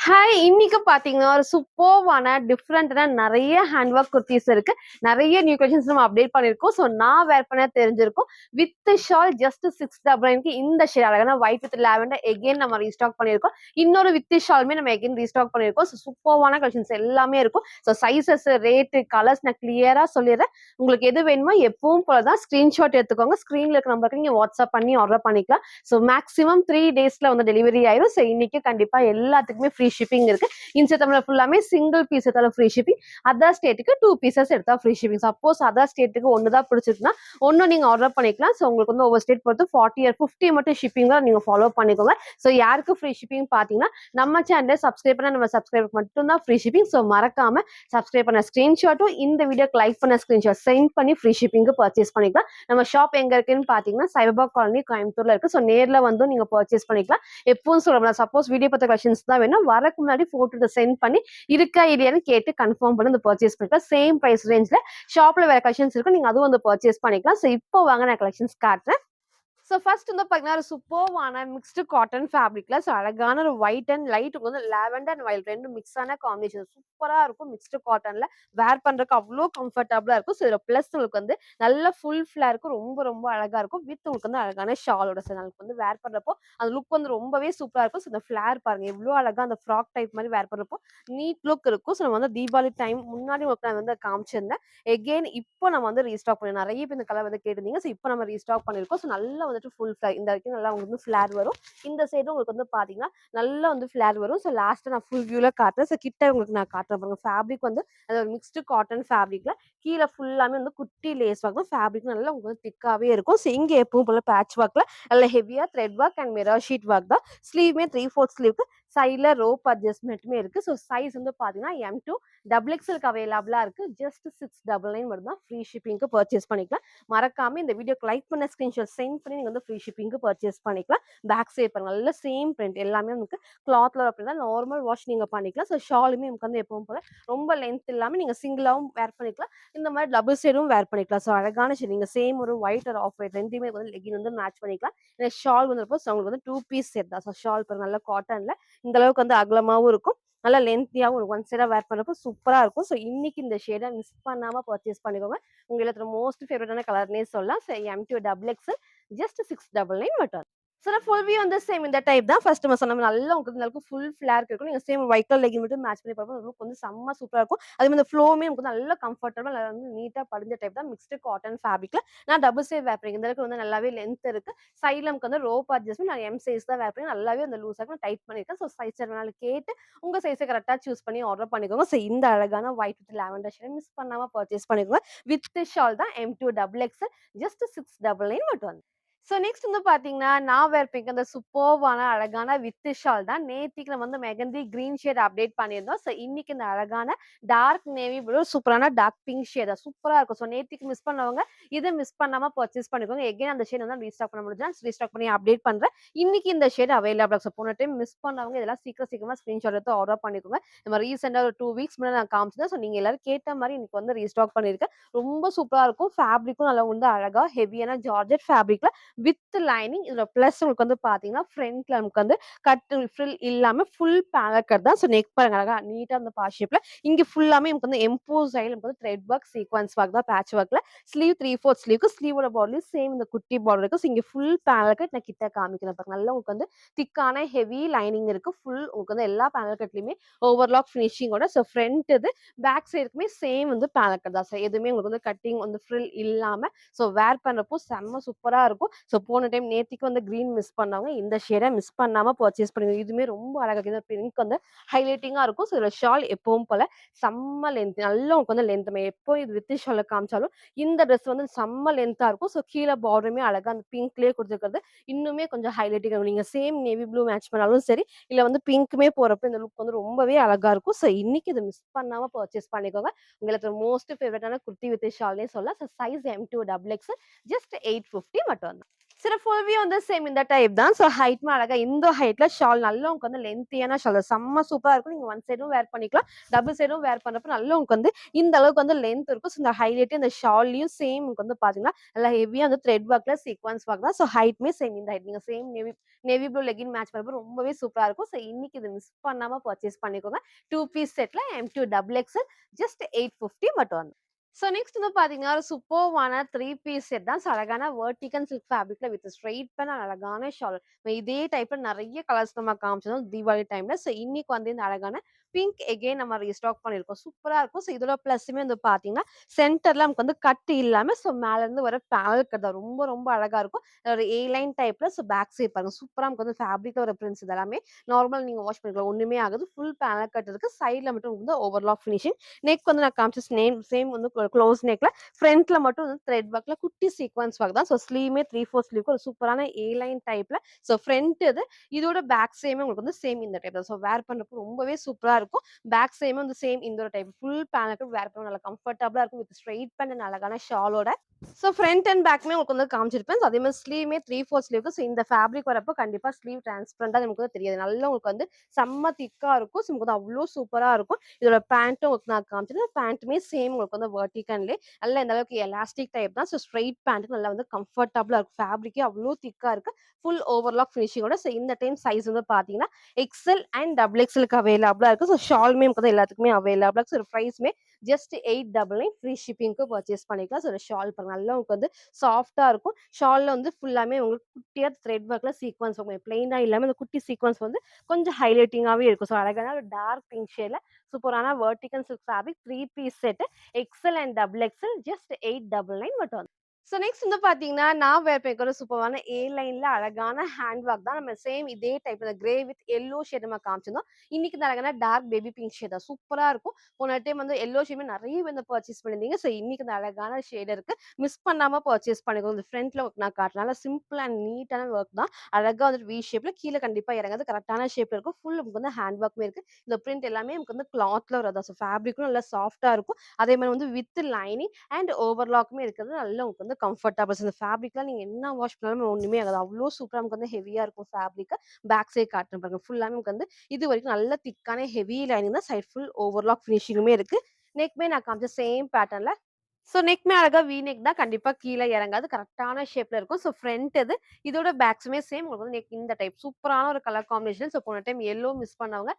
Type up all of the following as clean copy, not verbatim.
Hi! இன்னைக்கு பார்த்தீங்கன்னா, ஒரு சூப்பர்வான டிஃபரண்டான நெறைய ஹேண்ட் ஒர்க் குர்தீஸ் இருக்கு. நெறைய நியூ கலெக்ஷன்ஸ் நம்ம அப்டேட் பண்ணியிருக்கோம். ஸோ நான் வேர் பண்ண தெரிஞ்சிருக்கும். வித் ஷால் ஜஸ்ட் 699க்கு இந்த ஷேட் அழகான ஒயிட் வித் லாவெண்டர் எகைன் நம்ம ரீஸ்டாக் பண்ணியிருக்கோம். இன்னொரு வித் ஷாலுமே நம்ம எகைன் ரீஸ்டாக் பண்ணியிருக்கோம். ஸோ சூப்பர்வான கலெக்ஷன்ஸ் எல்லாமே இருக்கும். ஸோ சைஸஸ், ரேட்டு, கலர்ஸ் நான் கிளியரா சொல்லிடுறேன். உங்களுக்கு எது வேணுமோ எப்பவும் போல தான் ஸ்கிரீன்ஷாட் எடுத்துக்கோங்க. ஸ்க்ரீன்ல இருக்க நம்பருக்கு நீங்க வாட்ஸ்அப் பண்ணி ஆர்டர் பண்ணிக்கலாம். ஸோ மேக்ஸிமம் 3 டேஸ்ல வந்து டெலிவரி ஆயிரும். ஸோ இன்னைக்கு கண்டிப்பா எல்லாத்துக்குமே ஃப்ரீ ஷிப்பிங் இருக்கு. இன்ஸ்டா ஃபுல்லாமே சிங்கிள் பீஸ் எடுத்தாலும் ஃப்ரீ ஷிப்பிங். அதர் ஸ்டேட்டுக்கு 2 பீசஸ் எடுத்தா ஃப்ரீ ஷிப்பிங். சப்போஸ் அதர் ஸ்டேட்டுக்கு ஒன்று தான் பிடிச்சிருக்குன்னா ஒன்று நீங்க ஆர்டர் பண்ணிக்கலாம். ஸோ உங்களுக்கு வந்து ஒவ்வொரு ஸ்டேட் பொறுத்து 40 or 50 மட்டும் ஷிப்பிங் தான் நீங்க ஃபாலோ பண்ணிக்கோங்க. ஸோ யாருக்கு ஃப்ரீ ஷிப்பிங் பார்த்தீங்கன்னா நம்ம சேனலை சப்ஸ்கிரைப் பண்ண நம்ம சப்ஸ்கிரைபர் மட்டும் தான் ஃப்ரீ ஷிப்பிங். ஸோ மறக்காம சப்ஸ்கிரைப் பண்ண ஸ்கிரீன்ஷாட்டும் இந்த வீடியோக்கு லைக் பண்ண ஸ்கிரீன்ஷாட் சென்ட் பண்ணி ஃப்ரீ ஷிப்பிங்க்கு பர்ச்சேஸ் பண்ணிக்கலாம். நம்ம ஷாப் எங்க இருக்குன்னு பார்த்தீங்கன்னா சைபர்பாக் காலனி கோயம்புத்தூர்ல இருக்கு. ஸோ நேர்ல வந்து நீங்க பர்ச்சேஸ் பண்ணிக்கலாம். எப்பவும் சொல்ல சப்போஸ் வீடியோ பத்த கொஸ்டின்ஸ் தான் வேணும் வரக்கு முன்னாடி போட்டோ சென்ட் பண்ணி இருக்கா இல்லையான்னு கேட்டு கன்ஃபார்ம் பண்ணி வந்து பர்ச்சேஸ் பண்ணிக்கலாம். சேம் பிரைஸ் ரேஞ்ச்ல ஷாப்ல வேற கலெக்ஷன்ஸ் இருக்கு. நீங்க அதுவும் வந்து பர்ச்சேஸ் பண்ணிக்கலாம். ஸோ இப்போ வாங்க நான் கலெக்ஷன்ஸ் காட்டுறேன். ஸோ ஃபர்ஸ்ட் வந்து பார்த்தீங்கன்னா ஒரு சூப்பர்வான மிக்ஸ்டு காட்டன் ஃபேப்ரிக்ல ஸோ அழகான ஒரு ஒயிட் அண்ட் லைட் வந்து லாவெண்டர் அண்ட் ஒயிட் ரெண்டு மிக்ஸ் ஆன காம்பினேஷன் சூப்பராக இருக்கும். மிக்ஸ்டு காட்டன்ல வேர் பண்றதுக்கு அவ்வளோ கம்ஃபர்டபுளா இருக்கும். ஸோ இதில் பிளஸ் உங்களுக்கு வந்து நல்ல ஃபுல் ஃபிளாருக்கு ரொம்ப ரொம்ப அழகா இருக்கும். வித் உங்களுக்கு வந்து அழகான ஷாலோட சார் உங்களுக்கு வந்து வேர் பண்றப்போ அந்த லுக் வந்து ரொம்பவே சூப்பரா இருக்கும். ஸோ இந்த ஃபிளார் பாருங்க எவ்வளோ அழகா அந்த ஃப்ராக் டைப் மாதிரி வேர் பண்றப்போ நீட் லுக் இருக்கும். ஸோ நம்ம வந்து தீபாவளி டைம் முன்னாடி உங்களுக்கு நான் வந்து காமிச்சிருந்தேன். எகெயின் இப்போ நம்ம வந்து ரீஸ்டாக் பண்ணி நிறைய பேர் இந்த கலர் வந்து கேட்டிருந்தீங்க. ஸோ இப்போ நம்ம ரீஸ்டாக் பண்ணிருக்கோம். ஸோ நல்லா வந்துட்டு ஃபுல் ஃபிளார் இந்த வரைக்கும் நல்லா உங்களுக்கு வந்து ஃபிளார் வரும். இந்த சைடும் உங்களுக்கு வந்து பாத்தீங்கன்னா நல்லா வந்து ஃபிளார் வரும். ஸோ லாஸ்ட்டாக நான் ஃபுல் வியூல காட்டுறேன். ஸோ கிட்ட உங்களுக்கு நான் காட்டுறேன் பாருங்க. ஃபேப்ரிக் வந்து அது ஒரு மிக்ஸ்டு காட்டன் ஃபேப்ரிக்ல கீழே ஃபுல்லாமே வந்து குட்டி லேஸ் ஒர்க் தான். ஃபேப்ரிக் நல்லா உங்களுக்கு வந்து திக்காவே இருக்கும். ஸோ இங்கே எப்பவும் போல பேட்ச் ஒர்க்ல நல்ல ஹெவியா thread work and mirror sheet work தான். ஸ்லீவ்மே 3/4 ஸ்லீவ்க்கு சைடில் ரோப் அட்ஜஸ்ட்மெண்ட்டுமே இருக்கு. ஸோ சைஸ் வந்து பாத்தீங்கன்னா M2 XXL அவைலபிளா இருக்கு. ஜஸ்ட் 699 மட்டும் தான் ஃப்ரீ ஷிப்பிங்க்கு பர்ச்சேஸ் பண்ணிக்கலாம். மறக்காம இந்த வீடியோக்கு லைக் பண்ண ஸ்கிரீன்ஷாட் சென்ட் பண்ணி நீங்க வந்து ஃப்ரீ ஷிப்பிங்க்கு பர்ச்சேஸ் பண்ணிக்கலாம். பேக் சைட் பாருங்க நல்ல சேம் பிரிண்ட் எல்லாமே உங்களுக்கு கிளாத்ல அப்படின்னா நார்மல் வாஷ் நீங்க பண்ணிக்கலாம். ஸோ ஷாலுமே உங்களுக்கு வந்து எப்பவும் போல ரொம்ப லென்த் இல்லாம நீங்க சிங்கிளாவும் வேர் பண்ணிக்கலாம். இந்த மாதிரி டபுள் சைடும் வேர் பண்ணிக்கலாம். ஸோ அழகான ஷேட் நீங்க சேம் ஒரு ஒயிட் ஒரு ஆஃப் ஒயிட் ரெண்டுமே வந்து லெகின் வந்து மேட்ச் பண்ணிக்கலாம். இந்த ஷால் வந்து உங்களுக்கு வந்து 2 பீஸ் செட் தான். ஸோ ஷால் பாருங்க நல்ல காட்டன்ல இந்த அளவுக்கு வந்து அகலமாவும் இருக்கும். நல்லா லென்த்தியாவும் ஒன் சைடா வேர் பண்றப்போ சூப்பரா இருக்கும். ஸோ இன்னைக்கு இந்த ஷேடை மிஸ் பண்ணாம பர்ச்சேஸ் பண்ணிக்கோங்க. உங்களுக்கு மோஸ்ட் ஃபேவரட்டான கலர்னே சொல்லலாம். ஸோ M2 XXL ஜஸ்ட் 699 மட்டும். ஸோ ஃபுல் வியூ வந்து சேம் இந்த டைப் தான். ஃபர்ஸ்ட் நம்ம சொன்ன நல்லா உங்களுக்கு நல்ல ஃபுல் ஃபிளார் இருக்கும். நீங்க சேம் ஒயிட் கலர் லெகின் மட்டும் மேட்ச் பண்ணி பார்ப்போம். லுக் வந்து செம்ம சூப்பரா இருக்கும். அதே மாதிரி இந்த ஃப்ளோவுமே உங்களுக்கு நல்ல கம்ஃபர்டபிள் நல்லா வந்து நீட்டா படிஞ்ச டைப் தான். மிக்ஸ்டு காட்டன் ஃபேப்ரிக்ல நான் டபுள் சைட் வேர் பண்ணி இந்த அளவுக்கு வந்து நல்லாவே லென்த் இருக்கு. சைட்ல நமக்கு வந்து ரோப் அட்ஜஸ்ட்மெண்ட் நான் M சைஸ் தான் வேர் பண்ணி நல்லாவே அந்த லூஸாக நான் டைட் பண்ணியிருக்கேன். ஸோ சைஸ் வேணாலும் கேட்டு உங்க சைஸை கரெக்டாக சூஸ் பண்ணி ஆர்டர் பண்ணிக்கோங்க. ஸோ இந்த அழகான white with lavender shade miss பண்ணாம பர்ச்சேஸ் பண்ணிக்கோங்க. வித் ஷால் தான் M2 XXL ஜஸ்ட் 699 மட்டும் வந்து. ஸோ நெக்ஸ்ட் வந்து பார்த்தீங்கன்னா, நான் வேர் பிங்க் அந்த சூப்பர்வான அழகான வித் ஷால் தான். நேத்திக்கு நம்ம வந்து மெகந்தி கிரீன் ஷேட் அப்டேட் பண்ணியிருந்தோம். ஸோ இன்னைக்கு இந்த அழகான டார்க் நேவி ப்ளூ சூப்பரான டார்க் பிங்க் ஷேட் சூப்பரா இருக்கும். ஸோ நேத்திக்கு மிஸ் பண்ணவங்க இதை மிஸ் பண்ணாம பர்ச்சேஸ் பண்ணிக்கோங்க. எகைன் அந்த ஷேட் வந்து ரீஸ்டாக் பண்ண முடிஞ்சா ரீஸ்டாக் பண்ணி அப்டேட் பண்றேன். இன்னைக்கு இந்த ஷேட் அவைலபிள். ஸோ போன டைம் மிஸ் பண்ணவங்க இதெல்லாம் சீக்கிரமா ஸ்கிரீன்ஷாட் எடுத்து ஆர்டர் பண்ணிக்கோங்க. நம்ம ரீசெண்டா ஒரு 2 வீக்ஸ் முன்னாடி நான் காமிச்சேன். ஸோ நீங்க எல்லாரும் கேட்ட மாதிரி இன்னைக்கு வந்து ரீஸ்டாக் பண்ணியிருக்கேன். ரொம்ப சூப்பரா இருக்கும். ஃபேப்ரிக்கும் நல்லா வந்து அழகா ஹெவியான ஜார்ஜெட் ஃபேப்ரிக்ல வித் லைனிங் இதுல பிளஸ் உங்களுக்கு வந்து பாத்தீங்கன்னா ஃப்ரண்ட்ல நமக்கு வந்து கட் ஃப்ரில் இல்லாம ஃபுல் பேனல் கட் தான். ஸோ நெக் பாருங்க அழகா நீட்டா அந்த பா ஷேப்ல இங்க ஃபுல்லாமே நமக்கு வந்து எம்போஸ் ஆயில் நமக்கு வந்து த்ரெட் ஒர்க் சீக்வன்ஸ் ஒர்க் தான் பேட்ச் ஒர்க்ல ஸ்லீவ் 3/4 ஸ்லீவ்க்கு ஸ்லீவோட பார்டர்லயும் சேம் இந்த குட்டி பார்டர் இருக்கு. ஸோ இங்க ஃபுல் பேனல் கட் நான் கிட்ட காமிக்கிறேன் பாருங்க. நல்லா உங்களுக்கு வந்து திக்கான ஹெவி லைனிங் இருக்கு. ஃபுல் உங்களுக்கு வந்து எல்லா பேனல் கட்லயுமே ஓவர்லாக் ஃபினிஷிங்கோட. ஸோ ஃப்ரண்ட் இது பேக் சைடுக்குமே சேம் வந்து பேனல் கட் தான். ஸோ எதுவுமே உங்களுக்கு வந்து கட்டிங் வந்து ஃப்ரில் இல்லாம ஸோ வேர் பண்றப்போ செம்ம சூப்பரா இருக்கும். ஸோ போன டைம் நேத்திக்கு வந்து கிரீன் மிஸ் பண்ணவங்க இந்த ஷேடை மிஸ் பண்ணாம பர்ச்சேஸ் பண்ணுங்க. இதுவுமே ரொம்ப அழகா இருக்கு. பிங்க் வந்து ஹைலைட்டிங்கா இருக்கும். ஸோ இதுல ஷால் எப்பவும் போல செம்ம லென்த் நல்லா உங்களுக்கு வந்து லென்த் எப்போ இது வித் ஷால காமிச்சாலும் இந்த ட்ரெஸ் வந்து செம்ம லென்த்தா இருக்கும். ஸோ கீழே பார்டருமே அழகா அந்த பிங்க்லயே கொடுத்துருக்கிறது இன்னுமே கொஞ்சம் ஹைலைட்டிங் இருக்கும். நீங்க சேம் நேவி ப்ளூ மேட்ச் பண்ணாலும் சரி இல்ல வந்து பிங்க்குமே போறப்ப இந்த லுக் வந்து ரொம்பவே அழகா இருக்கும். ஸோ இன்னைக்கு இதை மிஸ் பண்ணாம பர்ச்சேஸ் பண்ணிக்கோங்க. உங்களுக்கு மோஸ்ட் ஃபேவரட்டான குர்த்தி வித் ஷால்னே சொல்லலாம். So size M2 XXL just 850 மட்டும் தான். சில ஃபுல் வியூ வந்து சேம் இந்த டைப் தான். ஸோ ஹைட்மே அழகா இந்த ஹைட்ல ஷால் நல்லா உங்களுக்கு வந்து லென்த்தியான ஷால் செம்ம சூப்பரா இருக்கும். நீங்க ஒன் சைடும் வேர் பண்ணிக்கலாம். டபுள் சைடும் வேர் பண்றப்ப நல்லா உங்களுக்கு வந்து இந்த அளவுக்கு வந்து லென்த் இருக்கும். ஸோ இந்த ஹைலைட் இந்த ஷால்லயும் சேம் உங்களுக்கு வந்து பாத்தீங்கன்னா, நல்லா ஹெவியா வந்து த்ரெட் ஒர்க்ல சீக்வன்ஸ் ஒர்க் தான். ஸோ ஹைட்மே சேம் இந்த ஹைட். நீங்க same navy blue legging match பண்றப்ப ரொம்பவே சூப்பரா இருக்கும். ஸோ இன்னைக்கு இத மிஸ் பண்ணாம பர்ச்சேஸ் பண்ணிக்கோங்க. 2 பீஸ் செட்ல M2 டபுள் எக்ஸ்எல் ஜஸ்ட் 850 மட்டும். ஸோ நெக்ஸ்ட் வந்து பார்த்தீங்கன்னா, ஒரு சூப்பர்வான 3 பீஸ் செட் தான். ஸோ அழகான வெர்டிகல் சில்க் ஃபேப்ரிக்ல வித் ஸ்ட்ரெயிட் பேன் அழகான ஷால். இதே டைப்ல நெறைய கலர்ஸ் நம்ம காமிச்சோம் தீபாவளி டைம்ல. ஸோ இன்னைக்கு வந்து இந்த அழகான பிங்க் எகைன் நம்ம ரீஸ்டாக் பண்ணியிருக்கோம். சூப்பரா இருக்கும். ஸோ இதோட பிளஸ்ஸுமே வந்து பார்த்தீங்கன்னா, சென்டர்ல நமக்கு வந்து கட் இல்லாம ஸோ மேல இருந்து வர பேனல் கட் தான். ரொம்ப ரொம்ப அழகா இருக்கும். ஒரு ஏ லைன் டைப்ல ஸோ பேக் சைட் பாருங்க. சூப்பரா நமக்கு வந்து ஃபேப்ரிக்ல ஒரு பிரிண்ட்ஸ் இதெல்லாமே நார்மல் நீங்க வாஷ் பண்ணிக்கலாம். ஒண்ணுமே ஆகாது. ஃபுல் பேனல் கட் இருக்கு. சைட்ல மட்டும் வந்து ஓவர்லாக் ஃபினிஷிங். நெக் வந்து நான் காமிச்ச சேம் வந்து க்ளோஸ் நெக்ல ஃப்ரண்ட்ல மட்டும் வந்து த்ரெட் ஒர்க்ல குட்டி சீக்வன்ஸ் ஒர்க் தான். ஸோ ஸ்லீவுமே 3/4 ஸ்லீவ்க்கு ஒரு சூப்பரான ஏ லைன் டைப்ல. ஸோ ஃப்ரண்ட் இது. இதோட பேக் சைடுமே உங்களுக்கு வந்து சேம் இந்த டைப் தான். ஸோ வேர் பண்றப்போ ரொம்பவே சூப்பரா இருக்கும். பேக் சைடுமே வந்து சேம் இந்த ஒரு டைப். ஃபுல் பேனலுக்கு வேர் பண்ண நல்லா கம்ஃபர்டபுளா இருக்கும். வித் ஸ்ட்ரெயிட் பேண்ட் அண்ட் அழகான ஷாலோட. ஸோ ஃப்ரண்ட் அண்ட் பேக்குமே உங்களுக்கு வந்து காமிச்சிருப்பேன். அதே மாதிரி ஸ்லீவுமே 3/4 ஸ்லீவ்க்கு. ஸோ இந்த ஃபேப்ரிக் வரப்போ கண்டிப்பா ஸ்லீவ் டிரான்ஸ்பரண்டா நமக்கு வந்து தெரியாது. நல்லா உங்களுக்கு வந்து செம்ம திக்கா இருக்கும். ஸோ உங்களுக்கு வந்து அவ்ளோ சூப்பரா இருக்கும். இதோட பேண்ட்டும் உங்களுக்கு நான் காமிச்சிருக்கேன். பேண்ட்டுமே சேம் உங்களுக்கு வந்து வெர்டிகல்லே நல்லா இந்த அளவுக்கு எலாஸ்டிக் டைப் தான். ஸோ ஸ்ட்ரெயிட் பேண்ட் நல்லா வந்து கம்ஃபர்டபுளா இருக்கும். ஃபேப்ரிக்கே அவ்ளோ திக்கா இருக்கு. ஃபுல் ஓவர்லாக் ஃபினிஷிங்கோட. ஸோ இந்த டைம் சைஸ் வந்து பார்த்தீங்கன்னா, எக்ஸ்எல் அண்ட் டபுள் எக்ஸ்எல்க்கு அவைலபிளா இருக்கு. ஸோ ஷாலுமே நமக்கு வந்து எல்லாத்துக்குமே அவைலபிளா இருக்கு. ஸோ பிரைஸ்மே ஜஸ்ட் 899 ஃப்ரீ ஷிப்பிங்க்கு பர்ச்சேஸ் பண்ணிக்கலாம். ஸோ ஷால் பாருங்க நல்லா உங்களுக்கு வந்து சாஃப்ட்டா இருக்கும். ஷால்ல வந்து ஃபுல்லாமே உங்களுக்கு குட்டியா த்ரெட் ஒர்க்ல சீக்வன்ஸ் இருக்கும். பிளெயினா இல்லாம இந்த குட்டி சீக்வன்ஸ் வந்து கொஞ்சம் ஹைலைட்டிங்காவே இருக்கும். ஸோ அழகான ஒரு டார்க் பிங்க் ஷேட்ல சூப்பரான vertical silk fabric 3 piece set XL and double XL just 899 மட்டும். ஸோ நெக்ஸ்ட் வந்து பார்த்தீங்கன்னா, நான் வேர் பண்ணிருக்கிற சூப்பரான ஏ லைன்ல அழகான ஹேண்ட் ஒர்க் தான். நம்ம சேம் இதே டைப்ல கிரே வித் எல்லோ ஷேட் நம்ம காமிச்சிருந்தோம். இன்னைக்கு இந்த அழகான டார்க் பேபி பிங்க் ஷேட் தான். சூப்பரா இருக்கும். போன டைம் வந்து எல்லோ ஷேடுமே நெறைய வந்து பர்ச்சேஸ் பண்ணியிருந்தீங்க. ஸோ இன்னைக்கு இந்த அழகான ஷேட் இருக்கு. மிஸ் பண்ணாம பர்ச்சேஸ் பண்ணிக்கோங்க. இந்த ஃப்ரண்ட்ல நான் காட்டுறேன். நல்லா சிம்பிள் அண்ட் நீட்டான ஒர்க் தான். அழகா வந்துட்டு வி ஷேப்ல கீழ கண்டிப்பா இறங்காது. கரெக்ட்டான ஷேப்ல இருக்கும். ஃபுல் நமக்கு வந்து ஹேண்ட் ஒர்க்குமே இருக்கு. இந்த பிரிண்ட் எல்லாமே நமக்கு வந்து கிளாத்ல வரதா. ஸோ ஃபேப்ரிக்கும் நல்லா சாஃப்ட்டா இருக்கும். அதே மாரி வந்து வித் லைனிங் அண்ட் ஓவர்லாக்குமே இருக்கிறது நல்லா உங்களுக்கு வந்து கம்ஃபர்டபுள்ஸ். இந்த ஃபேப்ரிக்லாம் நீங்க என்ன வாஷ் பண்ணாலும் ஒண்ணுமே ஆகாது. அவ்ளோ சூப்பரா நமக்கு வந்து ஹெவியா இருக்கும் ஃபேப்ரிக். பேக் சைட் காட்டுறேன் பாருங்க. ஃபுல்லாமே நமக்கு வந்து இதுவரைக்கும் நல்ல திக்கான ஹெவி லைனிங் தான். சைட் ஃபுல் ஓவர்லாக் ஃபினிஷிங்குமே இருக்கு. நெக்மே நான் காமிச்ச சேம் பேட்டர்ன்ல ஸோ நெக்மே அழகா வி நெக் தான். கண்டிப்பா கீழ இறங்காது. கரெக்ட்டான ஷேப்ல இருக்கும். ஸோ ஃப்ரண்ட் இது. இதோட பேக்ஸுமே சேம் உங்களுக்கு வந்து நெக் இந்த டைப். சூப்பரான ஒரு கலர் காம்பினேஷன். ஸோ போன டைம் எல்லோ மிஸ் பண்ணவங்க,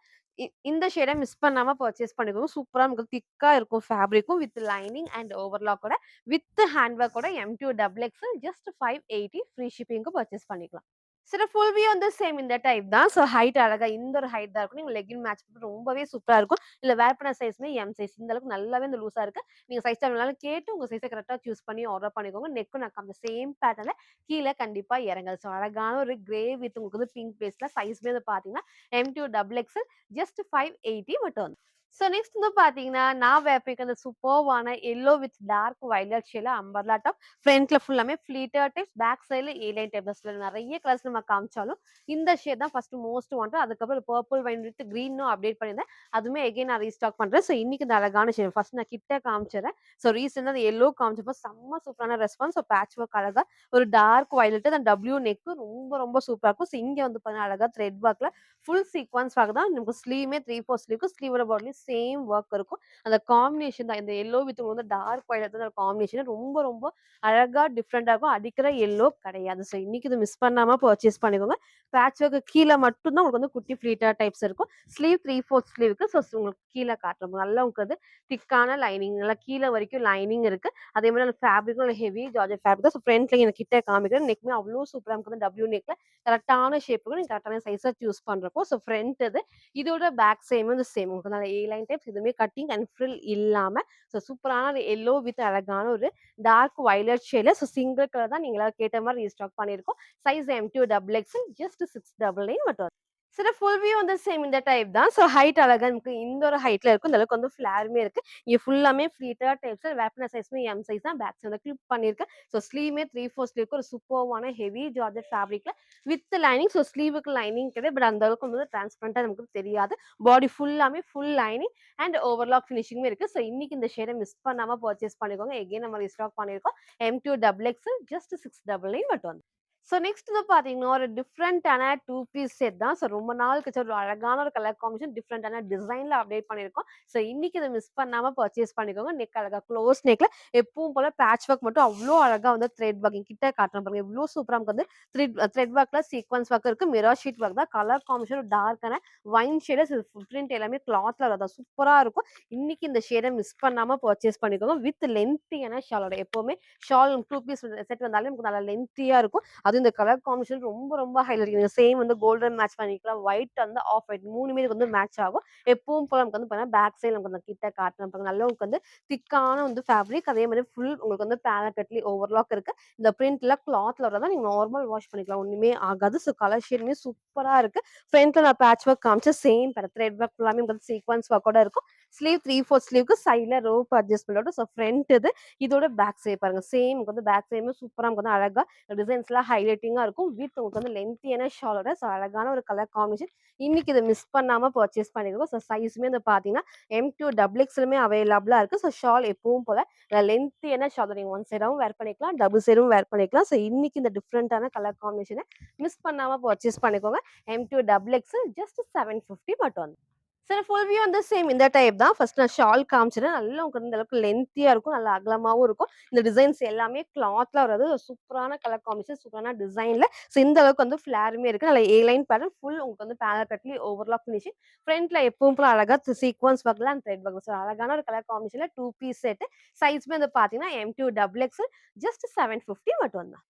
இந்த ஷேட மிஸ் பண்ணாம பர்ச்சேஸ் பண்ணிக்கோங்க. சூப்பரா நமக்கு திக்கா இருக்கும் ஃபேப்ரிக்கும் வித் லைனிங் அண்ட் ஓவர்லாக்கோட வித் ஹேண்ட் ஒர்க்கோட M2 double XL just 580 free ஷிப்பிங்க்கு பர்ச்சேஸ் பண்ணிக்கலாம். சில ஃபுல் வியூ வந்து சேம் இந்த டைப் தான். ஸோ ஹைட் அழகா இந்த ஒரு ஹைட் தான் இருக்கும். நீங்க லெக்கின் மேட்ச் பண்ணி ரொம்பவே சூப்பரா இருக்கும். இதுல வேர் பண்ண சைஸ்மே எம் சைஸ். இந்த அளவுக்கு நல்லாவே இந்த லூஸா இருக்கு. நீங்க சைஸ் வேணாலும் கேட்டு உங்க சைஸ கரெக்ட்டா சூஸ் பண்ணி ஆர்டர் பண்ணிக்கோங்க. நெக்கும் நான் காமிச்ச சேம் பேட்டர்ன்ல கீழ கண்டிப்பா இறங்காது. ஸோ அழகான ஒரு கிரே வித் உங்களுக்கு வந்து பிங்க் பேஸ்ல சைஸ்மே வந்து பார்த்தீங்கன்னா, M2 டபுள் எக்ஸ்எல் ஜஸ்ட் 580 மட்டும். ஸோ நெக்ஸ்ட் வந்து பார்த்தீங்கன்னா, நான் வேர் பண்ணிருக்க அந்த சூப்பர்வான எல்லோ வித் டார்க் வயலட் ஷேட்ல அம்பர்லா டாப். ஃப்ரண்ட்ல ஃபுல்லாமே ஃப்ளீட்டட் டைப்ஸ், பேக் சைடுல ஏ லைன் டைப் தான். நெறைய கலர்ஸ் நம்ம காமிச்சாலும், இந்த ஷேட் தான் ஃபர்ஸ்ட் மோஸ்ட் வாண்டட். அதுக்கப்புறம் பர்பிள் வைன் வித் கிரீனும் அப்டேட் பண்ணியிருந்தேன். அதுவுமே அகைன் நான் ரீஸ்டாக் பண்றேன். ஸோ இன்னைக்கு இந்த அழகான ஷேட் ஃபர்ஸ்ட் நான் கிட்ட காமிச்சறேன். ஸோ ரீசென்ட்டா அந்த எல்லோ காமிச்சப்போ செம்ம சூப்பரான ரெஸ்பான்ஸ். ஸோ பேட்ச் ஒர்க் அழகா ஒரு டார்க் வயலட் அந்த டபிள்யூ நெக் ரொம்ப ரொம்ப சூப்பரா இருக்கும். ஸோ இங்க வந்து பாத்தீங்கன்னா அழகா த்ரெட் ஒர்க்ல ஃபுல் சீக்வன்ஸ் ஒர்க் தான். நமக்கு ஸ்லீவ்மே 3/4 ஸ்லீவ்க்கு ஸ்லீவோட பாட்லயும் சேம் ஒர்க் இருக்கும். அந்த காம்பினேஷன் தான். இந்த எல்லோ வித் வந்து டார்க் வயலட் காம்பினேஷன் ரொம்ப ரொம்ப அழகா டிஃபரெண்டா இருக்கும். அடிக்கிற எல்லோ கிடையாது. ஸோ இன்னைக்கு இது மிஸ் பண்ணாம பர்ச்சேஸ் பண்ணிக்கோங்க. பேட்ச் ஒர்க் கீழ மட்டும் தான் உங்களுக்கு வந்து குட்டி ஃப்ளீட்டர் டைப்ஸ் இருக்கும். ஸ்லீவ் 3/4 ஸ்லீவ்க்கு ஸோ உங்களுக்கு கீழ காட்டுறோம். நல்லா உங்களுக்கு வந்து திக்கான லைனிங் நல்லா கீழ வரைக்கும் லைனிங் இருக்கு. அதே மாரி அந்த ஃபேப்ரிக்கும் நல்ல ஹெவி ஜார்ஜெட் ஃபேப்ரிக் தான். ஸோ ஃப்ரண்ட்ல எனக்கு கிட்ட காமிக்கிறேன். நெக்மே அவ்ளோ சூப்பரா நமக்கு வந்து டபிள்யூ நெக்ல கரெக்ட்டான ஷேப்புக்கு நீங்க கரெக்ட்டான சைஸா சூஸ் பண்றப்போ ஸோ ஃப்ரண்ட் இது. இதோட பேக் சைடும் வந்து சேம். உங்களுக்கு நல்ல ஏ லைன் டைப்ஸ் எதுவுமே கட்டிங் அண்ட் ஃப்ரில் இல்லாம ஸோ சூப்பரான எல்லோ வித் அழகான ஒரு டார்க் வயலட் ஷேட்ல ஸோ சிங்கிள் கலர் தான் நீங்க கேட்ட மாரி ரீஸ்டாக் பண்ணியிருக்கோம். Size M2 double XL just 699 மட்டும். சில ஃபுல் வியூ வந்து சேம் இந்த டைப் தான். ஸோ ஹைட் அழகா நமக்கு இந்த ஒரு ஹைட்ல இருக்கும். இந்த அளவுக்கு வந்து ஃபிளாருமே இருக்கு. இங்க ஃபுல்லாமே ஃப்ளீட்டட் டைப்ஸ் வேப்பின சைஸ்மே எம் சைஸ் தான். பேக் சைடு வந்து கிளிப் பண்ணியிருக்கேன். ஸோ ஸ்லீவ்மே 3/4 ஸ்லீவ்க்கு ஒரு சூப்பர்வான ஹெவி ஜார்ஜெட் ஃபேப்ரிக்ல வித் லைனிங். ஸோ ஸ்லீவுக்கு லைனிங் கிடையாது. பட் அந்த அளவுக்கு வந்து டிரான்ஸ்பரண்டா நமக்கு தெரியாது. பாடி ஃபுல்லாமே ஃபுல் லைனிங் அண்ட் ஓவர்லாக் ஃபினிஷிங்குமே இருக்கு. ஸோ இன்னைக்கு இந்த ஷேட மிஸ் பண்ணாம பர்ச்சேஸ் பண்ணிக்கோங்க. எகைன் நம்ம ரீஸ்டாக் பண்ணியிருக்கோம். M2 டபுள் எக்ஸ்எல் ஜஸ்ட் 699 மட்டும். ஸோ நெக்ஸ்ட் வந்து பார்த்தீங்கன்னா, ஒரு டிஃப்ரெண்டான 2 பீஸ் செட் தான். ஸோ ரொம்ப நாள் கழிச்சு ஒரு அழகான ஒரு கலர் காம்பினேஷன் டிஃப்ரெண்டான டிசைன்ல அப்டேட் பண்ணியிருக்கோம். ஸோ இன்னைக்கு இத மிஸ் பண்ணாம பர்ச்சேஸ் பண்ணிக்கோங்க. நெக் அழகா க்ளோஸ் நெக்ல எப்பவும் போல பேட்ச் ஒர்க் மட்டும் அவ்ளோ அழகா வந்து த்ரெட் ஒர்க்கிங் கிட்ட காட்டுறேன் பாருங்க. எவ்ளோ சூப்பரா நமக்கு வந்து த்ரெட் ஒர்க்ல சீக்வென்ஸ் ஒர்க் இருக்கு. மிரர் ஷீட் ஒர்க் தான். கலர் காம்பினேஷன் டார்க்கான ஒயின் ஷேடு பிரிண்ட் எல்லாமே கிளாத்ல வரதா சூப்பரா இருக்கும். இன்னைக்கு இந்த ஷேட மிஸ் பண்ணாம பர்ச்சேஸ் பண்ணிக்கோங்க. வித் லென்த்தியான ஷாலோட எப்பவுமே ஷால் 2 பீஸ் செட் வந்தாலே நமக்கு நல்லா லென்த்தியா இருக்கும். அதுவும் இந்த கலர் காம்பினேஷன் ரொம்ப ரொம்ப ஹைலைட். நீங்க சேம் வந்து கோல்டன் மேட்ச் பண்ணிக்கலாம். ஒயிட் வந்து ஆஃப் ஒயிட் 3மே இதுக்கு வந்து மேட்ச் ஆகும். எப்பவும் போல நமக்கு வந்து பார்த்தீங்கன்னா, பேக் சைடு நமக்கு அந்த கிட்ட காட்டுறேன் பாருங்க. நல்ல உங்களுக்கு வந்து திக்கான வந்து ஃபேப்ரிக். அதே மாரி ஃபுல் உங்களுக்கு வந்து பேனல் கட்லி ஓவர்லாக் இருக்கு. இந்த பிரிண்ட்ல கிளாத்ல வரதா நீங்க நார்மல் வாஷ் பண்ணிக்கலாம். ஒண்ணுமே ஆகாது. ஸோ கலர் ஷேடுமே சூப்பரா இருக்கு. ஃப்ரண்ட்ல நான் பேட்ச் ஒர்க் காமிச்சேன். சேம் த்ரெட் ஒர்க் ஃபுல்லாமே உங்களுக்கு சீக்வென்ஸ் ஒர்க்கோட இருக்கும். ஸ்லீவ் 3/4 ஸ்லீவ்க்கு சைடுல ரோப் அட்ஜஸ்ட்மென்ட்டோட ஸோ ஃப்ரண்ட் இது. இதோட பேக் சைடு பாருங்க. சேம் உங்களுக்கு வந்து பேக் சைடுமே சூப்பரா நமக்கு வந்து அழகா டிசைன்ஸ்லாம் ஹைலைட்டிங்கா இருக்கும். வித் உங்களுக்கு வந்து லென்த்தியான ஷாலோட ஸோ அழகான ஒரு கலர் காம்பினேஷன். இன்னைக்கு இத மிஸ் பண்ணாம பர்ச்சேஸ் பண்ணிக்கோங்க. ஸோ சைஸுமே வந்து பார்த்தீங்கன்னா, M2 டபுள் எக்ஸ்எலுமே அவைலபிளா இருக்கு. ஸோ ஷால் எப்பவும் போல லென்த்தியான ஷால் நீங்க ஒன் சைடாவும் வேர் பண்ணிக்கலாம். டபுள் சைடும் வேர் பண்ணிக்கலாம். ஸோ இன்னைக்கு இந்த டிஃப்ரெண்டான கலர் காம்பினேஷன மிஸ் பண்ணாம பர்ச்சேஸ் பண்ணிக்கோங்க. M2 டபுள் எக்ஸ்எல் ஜஸ்ட் 750 மட்டும். சார் ஃபுல் வியூ வந்து சேம் இந்த டைப் தான். ஃபர்ஸ்ட் நான் ஷால் காமிச்சுறேன். நல்லா உங்களுக்கு இந்த அளவுக்கு லென்த்தியா இருக்கும். நல்லா அகலமாவும் இருக்கும். இந்த டிசைன்ஸ் எல்லாமே கிளாத்ல வர்றது சூப்பரான கலர் காம்பினேஷன், சூப்பரான டிசைன்ல. ஸோ இந்த அளவுக்கு வந்து ஃபிளாருமே இருக்கு. நல்லா ஏ லைன் பேட்டர்ன் ஃபுல் உங்களுக்கு வந்து பேனல் கட்லி ஓவர்லாக் ஃபினிஷிங். ஃப்ரண்ட்ல எப்பவும் போல அழகா சீக்வென்ஸ் ஒர்க்ல அண்ட் த்ரெட் ஒர்க். ஸோ அழகான ஒரு கலர் காம்பினேஷன்ல 2 பீஸ் செட். சைஸ்மே வந்து பார்த்தீங்கன்னா, M2 டபுள் எக்ஸ்எல் ஜஸ்ட் 750 மட்டும் தான்.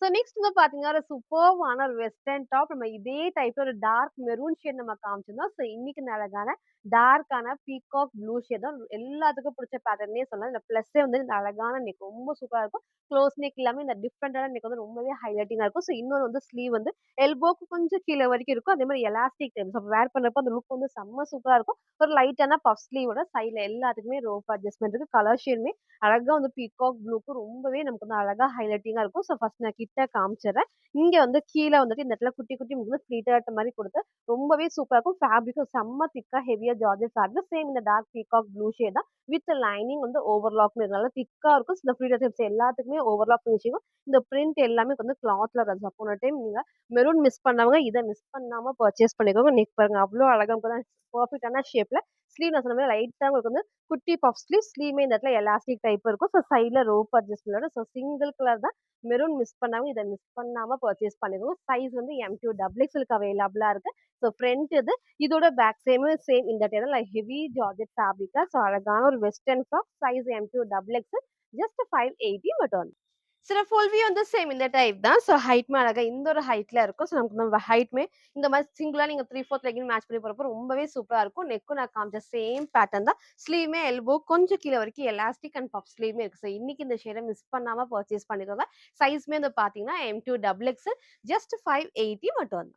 ஸோ நெக்ஸ்ட் வந்து பார்த்தீங்கன்னா, ஒரு சூப்பர்வான ஒரு வெஸ்டர்ன் டாப். நம்ம இதே டைப்ல ஒரு டார்க் மெரூன் ஷேட் நம்ம காமிச்சிருந்தோம். ஸோ இன்னைக்கு இந்த அழகான டார்க்கான பீகாக் ப்ளூ ஷேட் தான் எல்லாத்துக்கும் பிடிச்ச பேட்டர்னே சொல்லலாம். இந்த ப்ளஸ்ஸே வந்து இந்த அழகான நெக் ரொம்ப சூப்பரா இருக்கும். க்ளோஸ் நெக் இல்லாம இந்த டிஃப்ரெண்டான நெக் வந்து ரொம்பவே ஹைலைட்டிங்கா இருக்கும். ஸோ இன்னொரு வந்து ஸ்லீவ் வந்து எல்போக்கு கொஞ்சம் கீழ வரைக்கும் இருக்கும். அதே மாரி எலாஸ்டிக் டைப். ஸோ வேர் பண்றப்போ அந்த லுக் வந்து செம்ம சூப்பரா இருக்கும். ஒரு லைட்டான பஃப் ஸ்லீவோட சைட்ல எல்லாத்துக்குமே ரோப் அட்ஜஸ்ட்மென்ட் இருக்கு. கலர் ஷேடுமே அழகா வந்து பீகாக் ப்ளூக்கு ரொம்பவே நமக்கு வந்து அழகா ஹைலைட்டிங்கா இருக்கும். ஸோ ஃபர்ஸ்ட் நான் கிட்ட காமிச்சர்றேன். இங்க வந்து கீழ வந்துட்டு இந்த இடத்துல குட்டி குட்டி வந்து ஃப்ளீட்டட் மாரி குடுத்து ரொம்பவே சூப்பரா இருக்கும். ஃபேப்ரிக்கும் செம்ம திக்கா ஹெவியா ஜார்ஜெட் ஃபேப்ரிக். சேம் இந்த டார்க் பீகாக் ப்ளூ ஷேட் தான். வித் லைனிங் வந்து ஓவர்லாக்மே நல்லா திக்கா இருக்கும். இந்த ஃப்ளீட்டட் டைப்ஸ் எல்லாத்துக்குமே ஓவர்லாக் ஃபினிஷிங்கும் இந்த பிரிண்ட் எல்லாமே வந்து கிளாத்ல வரும். போன டைம் நீங்க மெரூன் மிஸ் பண்ணவங்க இத மிஸ் பண்ணாம பர்ச்சேஸ் பண்ணிக்கோங்க. நெக் பாருங்க அவ்ளோ அழகா இருக்கும். பெர்ஃபெக்ட்டான ஷேப்ல ஸ்லீவ் நான் சொன்ன மாரி லைட்டா உங்களுக்கு வந்து குட்டி பஃப் ஸ்லீவ். ஸ்லீவ்மே இந்த இடத்துல எலாஸ்டிக் டைப் இருக்கும். ஸோ சைட்ல ரோப் அட்ஜஸ்ட்மென்ட்டோட ஸோ சிங்கிள் கலர் தான். மெரூன் மிஸ் பண்ணாம இத மிஸ் பண்ணாம பர்ச்சேஸ் பண்ணிக்கோங்க. சைஸ் வந்து M2 டபுள் எக்ஸ்எல்க்கு அவைலபிளா இருக்கு. ஸோ ஃப்ரண்ட் இது. இதோட பேக் சேம் இந்த டேல ஹெவி ஜார்ஜெட் ஃபேப்ரிக்ல ஸோ அழகான ஒரு western frock size M2 double XL just 580 மட்டும். சில ஃபுல் வியூ வந்து சேம் இந்த டைப் தான். ஸோ ஹைட்மே அழகா இந்த ஒரு ஹைட்ல இருக்கும். ஸோ நமக்கு இந்த ஹைட்மே இந்த மாரி சிங்கிளா நீங்க 3/4 லெகின் மேட்ச் பண்ணி போறப்போ ரொம்பவே சூப்பரா இருக்கும். நெக்கும் நான் காமிச்ச சேம் பேட்டர்ன் தான். ஸ்லீவ்மே எல்போ கொஞ்சம் கீழ வரைக்கும் எலாஸ்டிக் அண்ட் பஃப் ஸ்லீவ்மே இருக்கு. ஸோ இன்னைக்கு இந்த ஷேட மிஸ் பண்ணாம பர்ச்சேஸ் பண்ணிக்கோங்க. சைஸ்மே வந்து பார்த்தீங்கன்னா, M2 டபுள் எக்ஸ்எல் ஜஸ்ட் 580 மட்டும் தான்.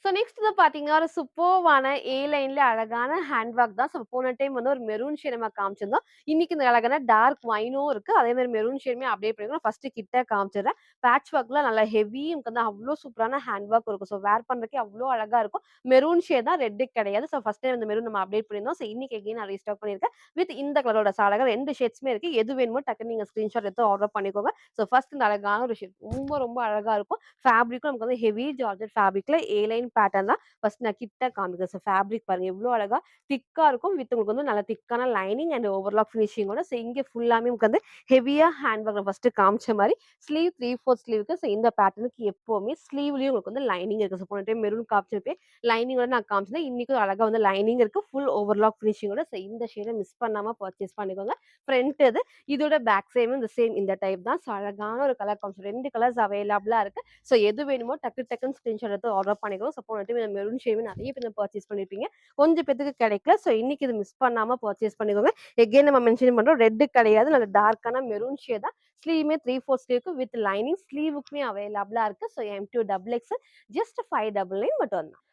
ஸோ நெக்ஸ்ட் வந்து பார்த்தீங்கன்னா, ஒரு சூப்பர்வான ஏ லைன்ல அழகான ஹேண்ட் ஒர்க் தான். ஸோ போன டைம் வந்து ஒரு மெரூன் ஷேட் நம்ம காமிச்சிருந்தோம். இன்னைக்கு இந்த அழகான டார்க் ஒயினும் இருக்கு. அதே மாரி மெரூன் ஷேடுமே அப்டியே பண்ணிருக்கோம். ஃபர்ஸ்ட் கிட்ட காமிச்சிடுறேன். பேட்ச் ஒர்க்ல நல்லா ஹெவி நமக்கு வந்து அவ்ளோ சூப்பரான ஹேண்ட் ஒர்க் இருக்கும். ஸோ வேர் பண்றதுக்கே அவ்ளோ அழகா இருக்கும். மெரூன் ஷேட் தான் ரெட் கிடையாது. ஸோ ஃபர்ஸ்ட் டைம் இந்த மெரூன் நம்ம அப்டேட் பண்ணியிருந்தோம். ஸோ இன்னைக்கு அகைன் நான் ரீஸ்டாக் பண்ணியிருக்கேன். வித் இந்த கலரோட அழகா 2 ஷேட்ஸ்மே இருக்கு. எது வேணுமோ டக்குனு நீங்க ஸ்கிரீன்ஷாட் எடுத்து ஆர்டர் பண்ணிக்கோங்க. ஸோ ஃபர்ஸ்ட் இந்த அழகான ஒரு ஷேட் ரொம்ப ரொம்ப அழகா இருக்கும். ஃபேப்ரிக்கும் நமக்கு வந்து ஹெவி ஜார்ஜெட் ஃபேப்ரிக்ல ஏ லைன் பேட்டர்ன் தான். ஃபர்ஸ்ட் நான் கிட்ட காமிக்கிறேன். ஸோ ஃபேப்ரிக் பாருங்க எவ்ளோ அழகா திக்கா இருக்கும். வித் உங்களுக்கு வந்து நல்ல திக்கான லைனிங் அண்ட் ஓவர்லாக் ஃபினிஷிங்கோட ஸோ இங்க ஃபுல்லாமே உங்களுக்கு வந்து ஹெவியா ஹேண்ட் ஒர்க் நான் ஃபர்ஸ்ட் காமிச்ச மாரி ஸ்லீவ் 3/4 ஸ்லீவ்க்கு ஸோ இந்த பேட்டர்னுக்கு எப்பவுமே ஸ்லீவ்லயும் உங்களுக்கு வந்து லைனிங் இருக்கு. ஸோ போன டைம் மெரூன் காமிச்சப்பயே லைனிங்கோட நான் காமிச்சேன். இன்னைக்கும் அழகா வந்து லைனிங் இருக்கு. ஃபுல் ஓவர்லாக் ஃபினிஷிங்கோட ஸோ இந்த ஷேட மிஸ் பண்ணாம பர்ச்சேஸ் பண்ணிக்கோங்க. ஃப்ரண்ட் இது. இதோட பேக் சைடும் இந்த சேம் இந்த டைப் தான். ஸோ அழகான ஒரு கலர் காமிச்சேன். 2 கலர்ஸ் அவைலபிளா இருக்கு. ஸோ எது வேணுமோ டக்குன்னு ஸ்கிரீன்ஷாட் எடுத்து ஆர்டர் பண்ணிக்கோங்க. ஸோ போன டைம் இந்த மெரூன் ஷேடும் நெறைய பேர் பர்ச்சேஸ் பண்ணியிருப்பீங்க. கொஞ்சம் பேத்துக்கு கிடைக்கல. ஸோ இன்னைக்கு இது மிஸ் பண்ணாம பர்ச்சேஸ் பண்ணிக்கோங்க. எகைன் நம்ம மென்ஷன் பண்றோம். ரெட் கிடையாது. நல்ல டார்க்கான மெரூன் ஷேட் தான். ஸ்லீவ்மே 3/4 ஸ்லீவ்க்கு வித் லைனிங் ஸ்லீவுக்குமே அவைலபிளா இருக்கு. So M2 double XL just 599 மட்டும் தான்.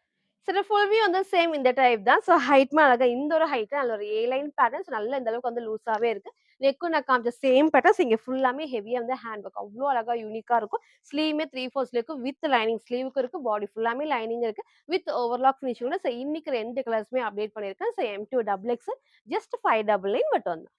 சில ஃபுல் வியூ வந்து சேம் இந்த டைப் தான். ஸோ ஹைட்மே அழகா இந்த ஒரு ஹைட் நல்ல ஒரு ஏ லைன் பேட்டர்ன். நல்ல இந்த அளவுக்கு வந்து லூஸாவே இருக்கு. நெக்கும் நான் காமிச்ச சேம் பேட்டர்ன்ஸ் இங்க ஃபுல்லாமே ஹெவியா வந்து ஹேண்ட் ஒர்க் அவ்ளோ அழகா யூனிக்கா இருக்கும். ஸ்லீவ்மே 3/4 ஸ்லீவ்க்கு வித் லைனிங் ஸ்லீவுக்கு இருக்கு. பாடி ஃபுல்லாமே லைனிங் இருக்கு. வித் ஓவர்லாக் ஃபினிஷிங்கோட ஸோ இன்னைக்கு 2 கலர்ஸ்மே அப்டேட் பண்ணியிருக்கேன். So M2 double XL just 599 மட்டும் தான்.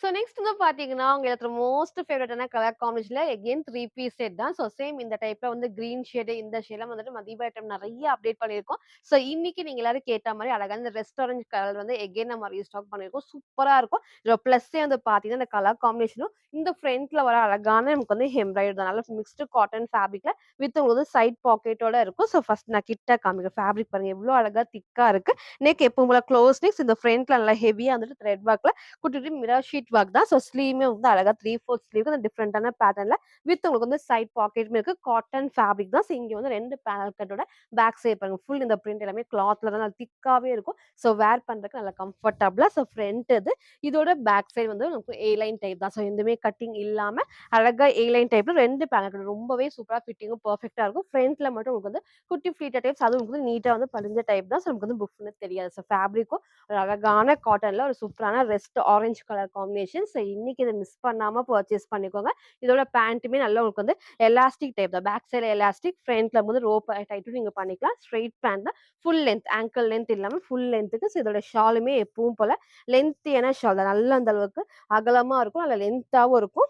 ஸோ நெக்ஸ்ட் வந்து பார்த்தீங்கன்னா, உங்க எல்லாத்தோட மோஸ்ட் ஃபேவரட்டான கலர் காம்பினேஷன்ல எகைன் 3 பீஸ் செட் தான். ஸோ சேம் இந்த டைப்ல வந்து கிரீன் ஷேடு, இந்த ஷேட்லாம் வந்துட்டு மதிய ஐட்டம் நெறைய அப்டேட் பண்ணியிருக்கோம். ஸோ இன்னைக்கு நீங்க எல்லாரும் கேட்ட மாரி அழகான இந்த ரெஸ்டாரண்ட் கலர் வந்து எகைன் நம்ம ரீஸ்டாக் பண்ணியிருக்கோம். சூப்பரா இருக்கும். இதோட ப்ளஸ்ஸே வந்து பார்த்தீங்கன்னா, இந்த கலர் காம்பினேஷனும் இந்த ஃப்ரண்ட்ல வர அழகான நமக்கு வந்து எம்ப்ராய்டரி தான். நல்ல மிக்ஸ்டு காட்டன் ஃபேப்ரிக்ல வித் உங்களுக்கு வந்து சைட் பாக்கெட்டோட இருக்கும். ஸோ ஃபர்ஸ்ட் நான் கிட்ட காமிக்கிறேன். ஃபேப்ரிக் பாருங்க எவ்ளோ அழகா திக்கா இருக்கு. நெக் எப்பவும் போல க்ளோஸ் நெக்ஸ் இந்த ஃப்ரண்ட்ல நல்லா ஹெவியா வந்துட்டு த்ரெட் ஒர்க்ல குட்டி குட்டி மிரர் ஷீட் ஒர்க் தான். ஸோ ஸ்லீவுமே வந்து அழகா 3/4 ஸ்லீவ் அந்த டிஃப்ரெண்டான பேட்டர்ன்ல வித் உங்களுக்கு வந்து சைட் பாக்கெட்டுமே இருக்கு. காட்டன் ஃபேப்ரிக் தான். ஸோ இங்க வந்து 2 பேனல் கட்டோட பேக் சைடு பாருங்க. ஃபுல் இந்த பிரிண்ட் எல்லாமே கிளாத்ல தான் நல்லா திக்காவே இருக்கும். ஸோ வேர் பண்றதுக்கு நல்லா கம்ஃபர்டபுளா ஸோ ஃப்ரண்ட் இது. இதோட பேக் சைடு வந்து நமக்கு ஏ லைன் டைப் தான். ஸோ எதுவுமே கட்டிங் இல்லாம அழகா ஏ லைன் டைப்ல 2 பேனல் கட் ரொம்பவே சூப்பரா ஃபிட்டிங்கும் பெர்ஃபெக்ட்டா இருக்கும். ஃப்ரண்ட்ல மட்டும் உங்களுக்கு வந்து குட்டி ஃப்ளீட்டட் டைப்ஸ் அதுவும் உங்களுக்கு வந்து நீட்டா வந்து படிஞ்ச டைப் தான். ஸோ நமக்கு வந்து புஃப்ன்னு தெரியாது. ஸோ ஃபேப்ரிக்கும் ஒரு அழகான காட்டன்ல ஒரு சூப்பரான rest orange colour combination. So இன்னைக்கு இத மிஸ் பண்ணாம பர்ச்சேஸ் பண்ணிக்கோங்க. இதோட பேண்ட்டுமே நல்லா உங்களுக்கு வந்து எலாஸ்டிக் டைப் தான். பேக் சைடுல எலாஸ்டிக், ஃப்ரண்ட்ல வந்து ரோப் டைட்டும் நீங்க பண்ணிக்கலாம். ஸ்ட்ரெயிட் பேண்ட் தான். ஃபுல் லென்த் ஆங்கிள் லென்த் இல்லாம ஃபுல் லென்த்துக்கு. ஸோ இதோட ஷாலுமே எப்பவும் போல லென்த்தியான ஷால் தான். நல்ல அந்த அளவுக்கு அகலமா இருக்கும். நல்ல லென்த்தாவும் இருக்கும்.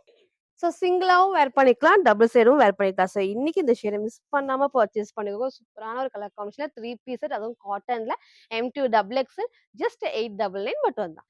ஸோ சிங்கிளாவும் வேர் பண்ணிக்கலாம். டபுள் சைடும் வேர் பண்ணிக்கலாம். ஸோ இன்னைக்கு இந்த ஷேட மிஸ் பண்ணாம பர்ச்சேஸ் பண்ணிக்கோங்க. சூப்பரான ஒரு கலர் காம்பினேஷன்ல 3 பீஸ் செட் அதுவும் காட்டன்ல M2 டபுள் எக்ஸல் ஜஸ்ட் 899 மட்டும் தான்.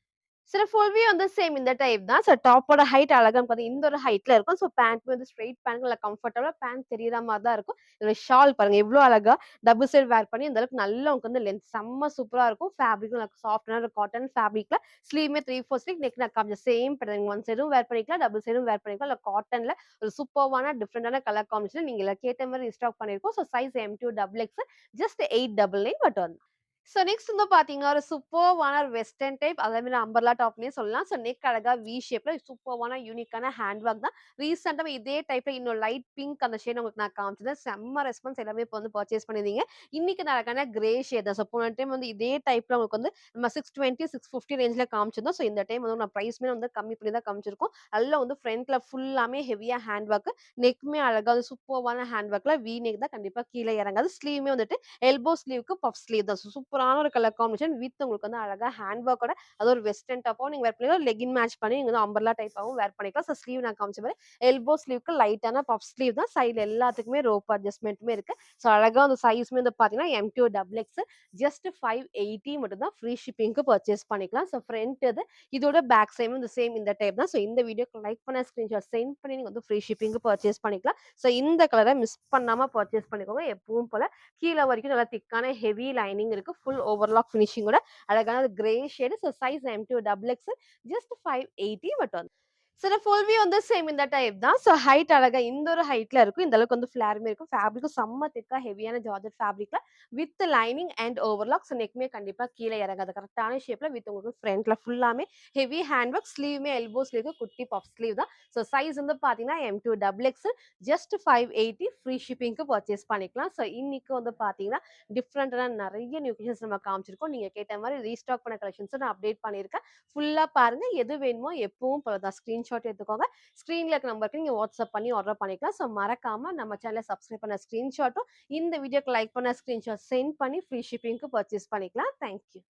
சில ஃபுல் வியூ வந்து சேம் இந்த டைப் தான். ஸோ டாப்போட ஹைட் அழகா பார்த்தீங்கன்னா, இந்த ஒரு ஹைட்ல இருக்கும். ஸோ பேண்ட் வந்து ஸ்ட்ரெயிட் பேண்ட் நல்லா கம்ஃபர்டபுளா பேண்ட் தெரியிற மாரி தான் இருக்கும். இதோட ஷால் பாருங்க எவ்ளோ அழகா டபுள் சைட் வேர் பண்ணி இந்த அளவுக்கு நல்லா உங்களுக்கு வந்து லென்த் செம்ம சூப்பரா இருக்கும். ஃபேப்ரிக்கும் நல்லா சாஃப்ட்டான ஒரு காட்டன் ஃபேப்ரிக்ல ஸ்லீவ்மே 3/4 ஸ்லீவ் நெக் நான் காமிச்ச சேம் பேட்டர்ன் ஒன் சைடும் வேர் பண்ணிக்கலாம். டபுள் சைடும் வேர் பண்ணிக்கலாம். இல்ல காட்டன்ல ஒரு சூப்பர்வான டிஃபரெண்டான கலர் காம்பினேஷன் நீங்க கேட்ட மாரி ரீஸ்டாக் பண்ணியிருக்கோம். So size M2 double X just 899 மட்டும் தான். ஸோ நெக்ஸ்ட் வந்து பார்த்தீங்கன்னா, ஒரு சூப்பர்வான ஒரு வெஸ்டர்ன் டைப் அதே மாரி அம்பர்லா டாப்ன்னே சொல்லலாம். ஸோ நெக் அழகா வி ஷேப்ல சூப்பர்வான யூனிக்கான ஹேண்ட் ஒர்க் தான். ரீசென்ட்டா இதே டைப்ல இன்னும் லைட் பிங்க் அந்த ஷேட் உங்களுக்கு நான் காமிச்சது. செம்ம ரெஸ்பான்ஸ் எல்லாமே இப்போ வந்து பர்ச்சேஸ் பண்ணியிருந்தீங்க. இன்னைக்கு நான் அழகான கிரே ஷேட் தான். ஸோ போன டைம் வந்து இதே டைப்ல உங்களுக்கு வந்து நம்ம 620, 650 ரேஞ்ச்ல காமிச்சிருந்தோம். ஸோ இந்த டைம் வந்து நான் பிரைஸ்மே வந்து கம்மி பண்ணி தான் காமிச்சிருக்கோம். நல்லா வந்து ஃப்ரண்ட்ல ஃபுல்லாமே ஹெவியா ஹேண்ட் ஒர்க். நெக்குமே அழகா வந்து சூப்பர்வான ஹேண்ட் ஒர்க்ல வி நெக் தான் கண்டிப்பா கீழ இறங்காது. ஸ்லீவுமே வந்துட்டு எல்போ ஸ்லீவ்க்கு பஃப் ஸ்லீவ் தான். சூப்பரான ஒரு கலர் காம்பினேஷன் வித் உங்களுக்கு வந்து அழகா ஹேண்ட் ஒர்க்கோட அது ஒரு வெஸ்டர்ன் டாப்பாவும் நீங்க வேர் பண்ணிக்கலாம். லெகின் மேட்ச் பண்ணி நீங்க வந்து அம்பர்லா டைப்பாவும் வேர் பண்ணிக்கலாம். ஸோ ஸ்லீவ் நான் காமிச்ச மாரி எல்போ ஸ்லீவ்க்கு லைட்டான பஃப் ஸ்லீவ் தான். சைடுல எல்லாத்துக்குமே ரோப் அட்ஜஸ்ட்மென்ட்டுமே இருக்கு. ஸோ அழகா அந்த சைஸ்மே வந்து பார்த்தீங்கன்னா, M2 டபுள் எக்ஸ் ஜஸ்ட் 580 மட்டும் தான். ஃப்ரீ ஷிப்பிங்க்கு பர்ச்சேஸ் பண்ணிக்கலாம். ஸோ ஃப்ரண்ட் இது இதோட பேக் சைடும் இந்த சேம் இந்த டைப் தான். ஸோ இந்த வீடியோக்கு லைக் பண்ண ஸ்கிரீன்ஷாட் சென்ட் பண்ணி நீங்க வந்து ஃப்ரீ ஷிப்பிங்க்கு பர்ச்சேஸ் பண்ணிக்கலாம். ஸோ இந்த கலர மிஸ் பண்ணாம பர்ச்சேஸ் பண்ணிக்கோங்க. எப்பவும் போல கீழ வரைக்கும் நல்லா திக்கான ஹெவி லைனிங் இருக்கு. ஃபுல் ஓவர்லாக் ஃபினிஷிங்கோட அழகான grey shade. So size M2 double X just 580 மட்டும். சில ஃபுல் வியூ வந்து சேம் இந்த டைப் தான். ஸோ ஹைட் அழகா இந்த ஒரு ஹைட்ல இருக்கும். இந்த அளவுக்கு வந்து ஃபிளேருமே இருக்கும். ஃபேப்ரிக்கும் செம்ம திக்கா ஹெவியான ஜார்ஜெட் ஃபேப்ரிக்ல with lining and overlock. So நெக்குமே கண்டிப்பா கீழ இறங்காது. கரெக்ட்டான ஷேப்ல வித் உங்களுக்கு ஃப்ரண்ட்ல ஃபுல்லாமே ஹெவி ஹேண்ட் ஒர்க். ஸ்லீவுமே எல்போ ஸ்லீவ்க்கு குட்டி பஃப் ஸ்லீவ் தான். ஸோ சைஸ் வந்து பார்த்தீங்கன்னா, M2 double X just 580 free ஷிப்பிங்க்கு பர்ச்சேஸ் பண்ணிக்கலாம். ஸோ இன்னைக்கு வந்து பார்த்தீங்கன்னா, டிஃப்ரெண்டான நெறைய நியூ கலெக்ஷன்ஸ் நம்ம காமிச்சிருக்கோம். நீங்க கேட்ட மாரி ரீஸ்டாக் பண்ண கலெக்ஷன்ஸ நான் அப்டேட் பண்ணியிருக்கேன். ஃபுல்லா பாருங்க. எது வேணுமோ எப்பவும் போல தான் ஸ்கிரீன்ஷாட் எடுத்துக்கோங்க. ஸ்க்ரீன்ல இருக்க நம்பருக்கு நீங்க வாட்ஸ்அப் பண்ணி ஆர்டர் பண்ணிக்கலாம். ஸோ மறக்காம நம்ம சேனல சப்ஸ்கிரைப் பண்ண ஸ்கிரீன்ஷாட்டும், இந்த வீடியோக்கு லைக் பண்ண ஸ்கிரீன்ஷாட் சென்ட் பண்ணி ஃப்ரீ ஷிப்பிங்க்கு பர்ச்சேஸ் பண்ணிக்கலாம். Thank you.